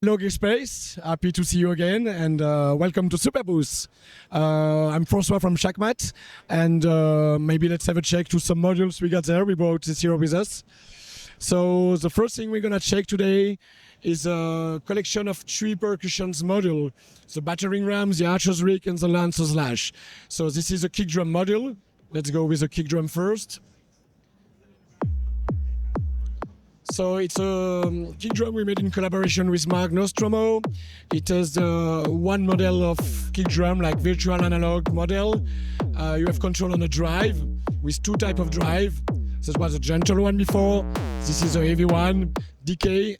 Hello Gearspace, happy to see you again and welcome to Superbooth. I'm François from Shakmat and maybe let's have a check to some modules we got there. We brought this year with us. So the first thing we're gonna check today is a collection of 3 percussions module. The battering ram, the archer's rig and the lancer's lash. So this is a kick drum module. Let's go with the kick drum first. So it's a kick drum we made in collaboration with Mark Nostromo. It has one model of kick drum, like virtual analog model. You have control on a drive with 2 types of drive. This was a gentle one before. This is a heavy one. Decay,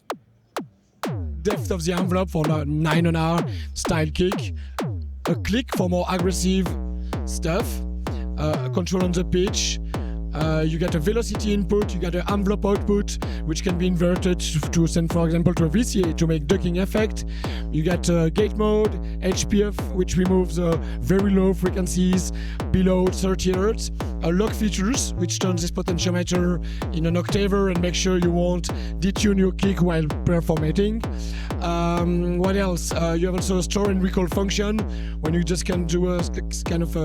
depth of the envelope for 9/1 style kick. A click for more aggressive stuff. Control on the pitch. You get a velocity input, you get an envelope output, which can be inverted to send, for example, to a VCA to make ducking effect. You get gate mode, HPF, which removes very low frequencies below 30 Hz. Lock features, which turns this potentiometer in an octaver and make sure you won't detune your kick while performing. What else? You have also a store and recall function, when you just can do a kind of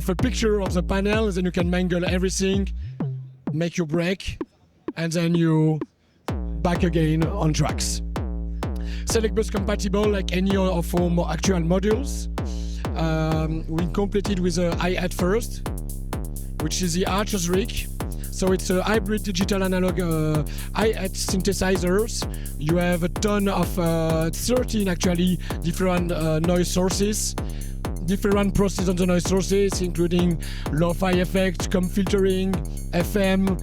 a picture of the panel, and then you can mangle everything, make your break, and then you back again on tracks. Select bus compatible like any of our actual modules. We completed with a hi-hat first, which is the archer's rig. So it's a hybrid digital analog hi-hat synthesizers. You have a ton of 13 actually different noise sources. Different processes on the noise sources, including lo-fi effect, comb filtering, FM.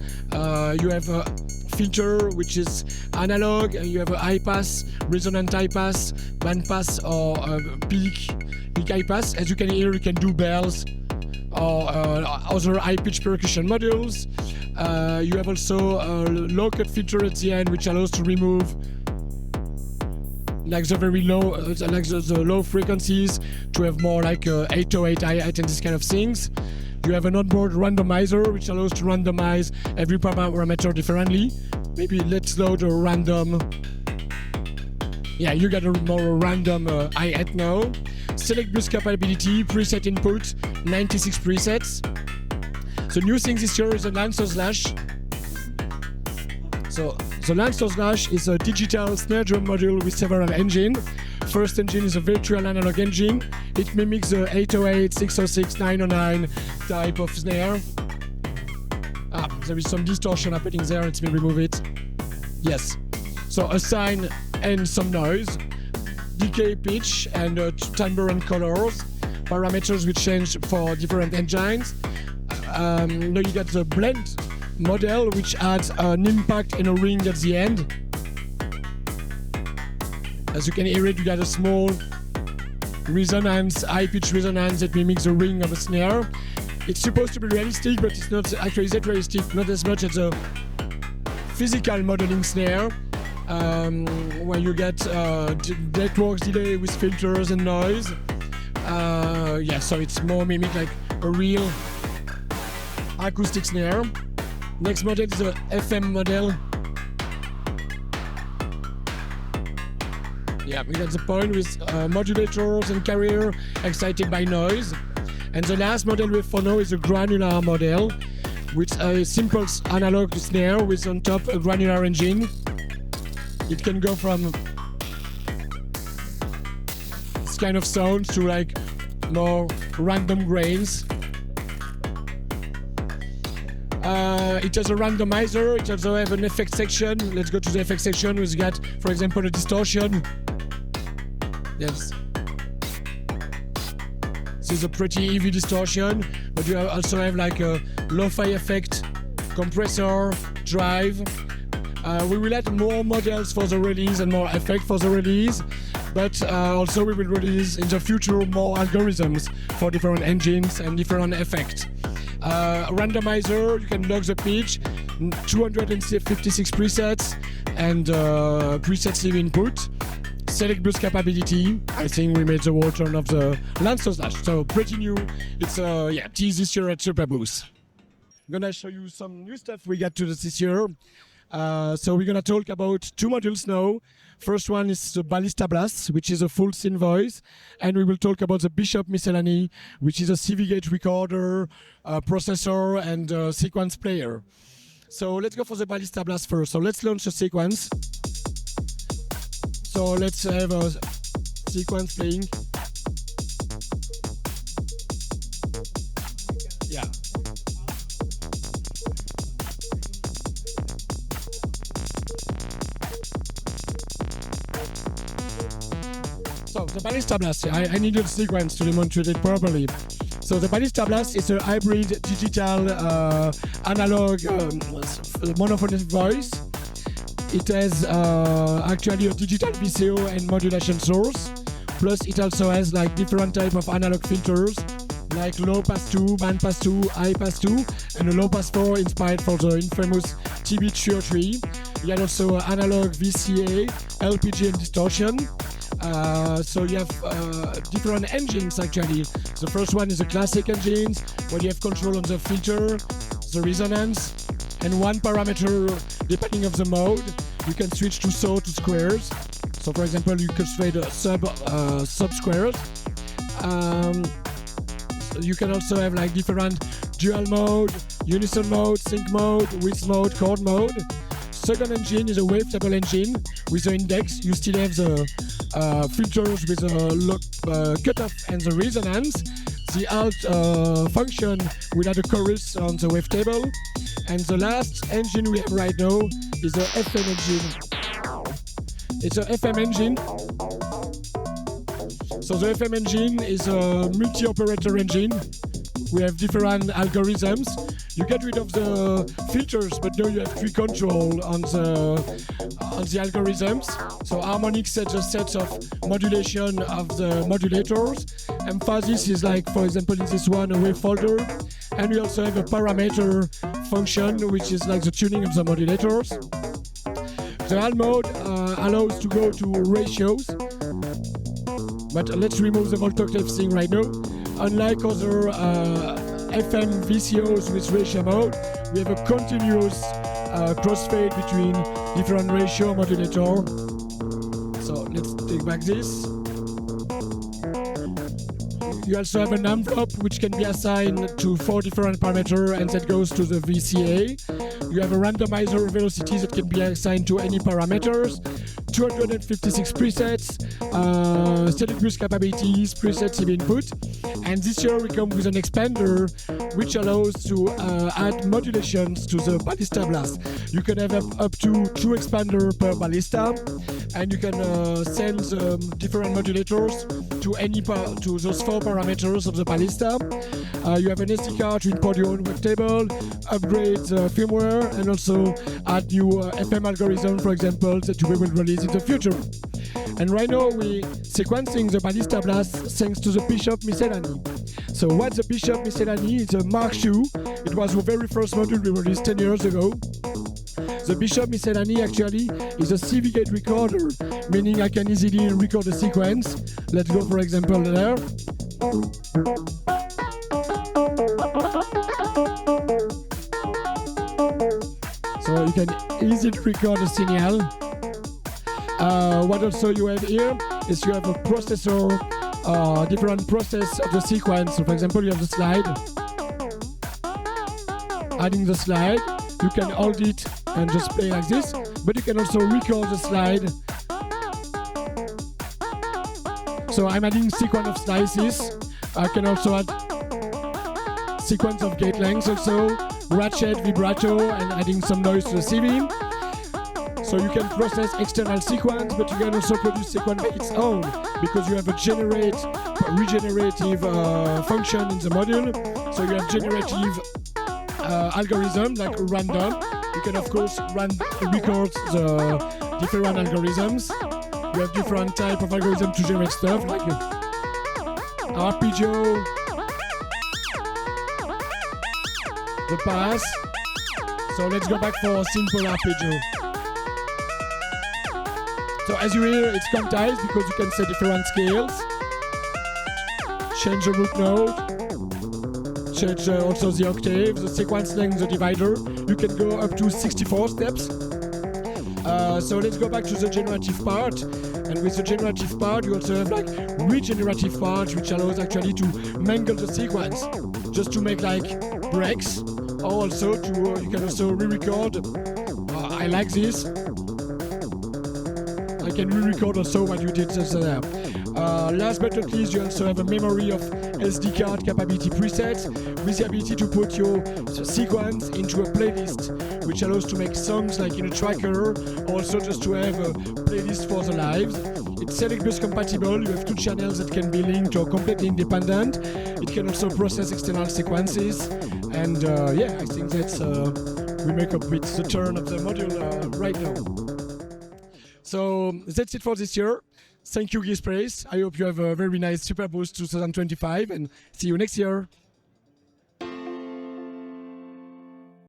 You have a filter which is analog. You have a high pass, resonant high pass, band pass, or peak high pass. As you can hear, you can do bells or other high pitch percussion modules. You have also a low cut filter at the end, which allows to remove like the very low, like the low frequencies, to have more like 808 hi-hat and this kind of things. You have an onboard randomizer, which allows to randomize every parameter differently. Maybe let's load a random. Yeah, you got a more random hi-hat now. Select bus capability, preset input, 96 presets. The new thing this year is a lancer's lash. So the lancer's lash is a digital snare drum module with several engines. First engine is a virtual analog engine. It mimics the 808, 606, 909 type of snare. There is some distortion happening there. Let me remove it. Yes. So a sine and some noise. Decay, pitch, and timbre and colors. Parameters which change for different engines. Now you got the blend model, which adds an impact and a ring at the end. As you can hear it, you got a small resonance, high-pitch resonance that mimics the ring of a snare. It's supposed to be realistic, but it's not actually that realistic, not as much as a physical modeling snare, where you get network delay with filters and noise. Yeah, so it's more mimic like a real acoustic snare. Next model is a FM model. Yeah, we got the point with modulators and carrier excited by noise. And the last model we have for now is a granular model, with a simple analog snare with on top a granular engine. It can go from this kind of sound to like more random grains. It has a randomizer. It also has an effect section. Let's go to the effect section. We've got, for example, a distortion. Yes. This is a pretty heavy distortion, but you also have like a lo-fi effect, compressor, drive. We will add more models for the release and more effect for the release, but also we will release in the future more algorithms for different engines and different effects. Randomizer, you can lock the pitch, 256 presets, and preset sleeve input. Select bus capability. I think we made the whole turn of the Lancer's Lash, so pretty new. It's teased this year at Superbooth. I'm gonna show you some new stuff we got to this year. So we're gonna talk about two modules now. First one is the Ballista Blast, which is a full scene voice, and we will talk about the Bishop Miscellany, which is a CV gate recorder, processor, and sequence player. So let's go for the Ballista Blast first. So let's launch a sequence. So let's have a sequence playing. Yeah. So the Ballista Blast, I needed a sequence to demonstrate it properly. So the Ballista Blast is a hybrid digital analog monophonic voice. It has actually a digital VCO and modulation source. Plus it also has like different type of analog filters, like low pass 2, band pass 2, high pass 2, and a low pass 4 inspired for the infamous TB-303. You have also analog VCA, LPG and distortion. So you have different engines actually. The first one is the classic engines, where you have control on the filter, the resonance, and one parameter depending on the mode. You can switch to saw to squares. So for example, you could trade sub squares. You can also have like different dual mode, unison mode, sync mode, width mode, chord mode. Second engine is a wavetable engine with the index. You still have the filters with the cutoff and the resonance. The alt function will add a chorus on the wavetable. And the last engine we have right now is the FM engine. It's a FM engine. So the FM engine is a multi-operator engine. We have different algorithms. You get rid of the filters, but now you have free control on the algorithms. So harmonic sets a set of modulation of the modulators. Emphasis is like, for example, in this one, a wave folder. And we also have a parameter function, which is like the tuning of the modulators. The HAL mode allows to go to ratios. But let's remove the volt-octave thing right now. Unlike other FM VCOs with ratio mode, we have a continuous crossfade between different ratio modulator. So let's take back this. You also have an envelope which can be assigned to 4 different parameters, and that goes to the VCA. You have a randomizer velocity that can be assigned to any parameters. 256 presets, static bus capabilities, presets in input. And this year we come with an expander which allows to add modulations to the Ballista Blast. You can have up to 2 expanders per Ballista, and you can send different modulators to to those 4 parameters of the Ballista. You have an SD card to import your own wavetable, upgrade the firmware, and also add new FM algorithm, for example, that we will release in the future. And right now we're sequencing the Ballista Blast thanks to the Bishop Miscellany. So what's the Bishop Miscellany? It's a Mark II. It was the very first module we released 10 years ago. The Bishop Miscellany actually is a CV gate recorder, meaning I can easily record a sequence. Let's go for example there. So you can easily record a signal. What also you have here is you have a processor, different process of the sequence. So for example, you have the slide. Adding the slide, you can hold it and just play like this, but you can also record the slide. So I'm adding sequence of slices. I can also add sequence of gate lengths also, ratchet, vibrato, and adding some noise to the CV. So you can process external sequence, but you can also produce sequence by its own, because you have a regenerative function in the module. So you have generative algorithm like random. You can of course record the different algorithms. You have different type of algorithm to generate stuff like arpeggio, the pass. So let's go back for a simple arpeggio. So as you hear, it's quantized because you can set different scales. Change the root note. Change also the octave, the sequence length, the divider. You can go up to 64 steps. So let's go back to the generative part. And with the generative part, you also have like regenerative part, which allows actually to mangle the sequence, just to make like breaks, or also to you can also re-record. I like this. I can re-record also what you did there. Last but not least, you also have a memory of SD card capability presets with the ability to put your sequence into a playlist, which allows to make songs like in a tracker, also just to have a playlist for the lives. It's Select Bus compatible. You have 2 channels that can be linked or completely independent. It can also process external sequences. And yeah, I think that's we make up with the turn of the module right now. So that's it for this year. Thank you, Gearspace. I hope you have a very nice Superbooth 2025 and see you next year.